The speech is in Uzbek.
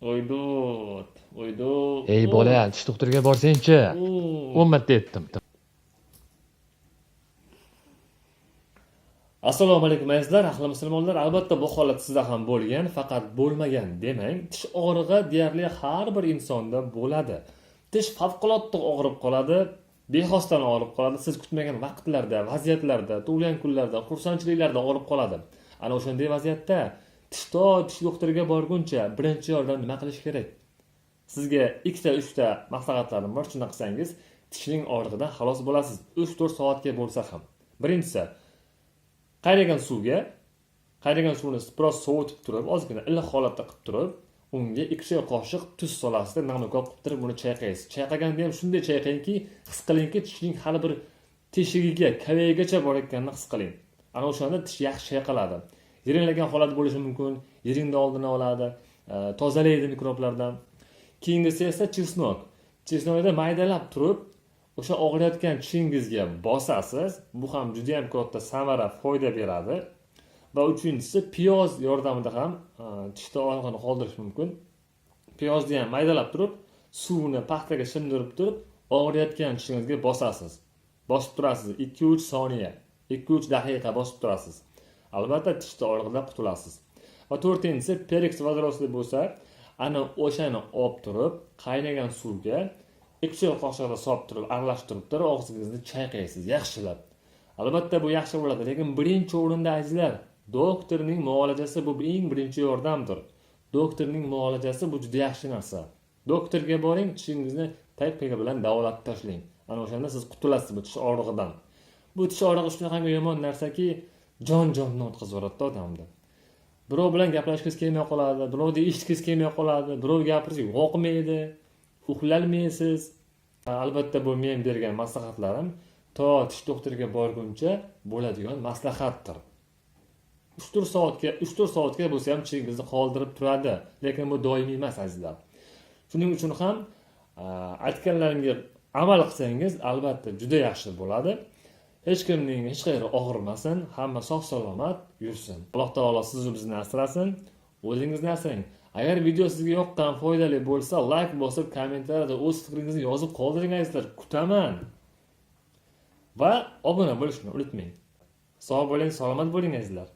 Oydut. Ey bola, tish doktoriga borsang-chi. 10 marta aytdim. Assalomu alaykum azizlar, ahli musulmonlar. Albatta bu holat sizda ham bo'lgan, faqat bo'lmagan demang. Tish og'rig'i deyarli har bir insonda bo'ladi. Tish favqulodda og'rib qoladi, bexosdan og'rib qoladi. Siz kutmagan vaqtlarda, vaziyatlarda, tug'ilgan kunlarda, xursandchiliklarda og'rib qoladi. Ana o'shanday vaziyatda tish doktoriga borguncha birinchi yordam nima qilish kerak? Sizga 2 ta 3 ta maslahatlarim bor. Shuni qilsangiz, tishning og'rig'idan xalos bo'lasiz. 3-4 soatga bo'lsa ham. Birinchisi, qaynagan suvni biroz sovutib turib, ozgina iliq holatda qilib turib, unga 2 qoshiq tuz solasiz, namlikor qilib turib uni chayqaysiz. Chayqaganda ham shunday chayqangki, his qilingki, tishning hali bir teshigiga, kavayigacha borayotganini his qiling. Ana o'shanda tish yaxshi chayqaladi. Yiringlagan holat bo'lishi mumkin, yiringni oldini oladi, tozalaydi mikroblardan. Keyingisi esa chesnok. Chesnokni maydalab turib, o'sha og'riyotgan tishingizga bosasiz. Bu ham juda ham katta samara, foyda beradi. Va uchinchisi, piyoz yordamida ham tishda og'riqni qoldirish mumkin. Piyozni ham maydalab turib, suvni paxtaga shimdirib turib, og'riyotgan tishingizga bosasiz. Bosib turasiz 2-3 soniya, 2-3 daqiqa bosib turasiz. Albatta tishda og'riqdan qutulasiz. Va to'rtinchisi, pereks vodorosli bo'lsa, ana o'shani olib turib, qaynagan suvga 2 qoshiqda solib turib, aralashtirib turib, og'zingizni chayqaysiz yaxshilab. Albatta bu yaxshi bo'ladi, lekin birinchi o'rinda azizlar, doktorning muolajasi bu eng birinchi yordamdir. Doktorning muolajasi bu juda yaxshi narsa. Doktorga boring, tishingizni tayyorga bilan davolab tashlang. Ana o'shanda siz qutulasiz bu tish og'rig'idan. Bu tish og'rig'i shunaqangi yomon narsaki, jonni o'tkazib yuboradi odamni. Birov bilan gaplashgingiz kelmay qoladi, birovni eshitgingiz kelmay qoladi, birov gapirsa yoqmaydi, uxlalmaysiz. Albatta bu men bergan maslahatlarim tish doktoriga borguncha bo'ladigan maslahatdir. 3-4 soatga bo'lsa ham tishingizni qoldirib turadi, lekin bu doimiy emas azizlar. Shuning uchun ham aytganlarimga amal qilsangiz, albatta juda yaxshi bo'ladi. Hech kimning hech qayeri og'rimasin, hamma sog' salomat yursin. Alloh taolo sizni bizni asrasin, o'zingizni asrang. Agar video sizga yoqqan, foydali bo'lsa, like bosib, kommentariyada o'z fikringizni yozib qoldiring azizlar. Kutaman. Va obuna bo'lishni unutmang. Sog' bo'ling, salomat bo'ling azizlar.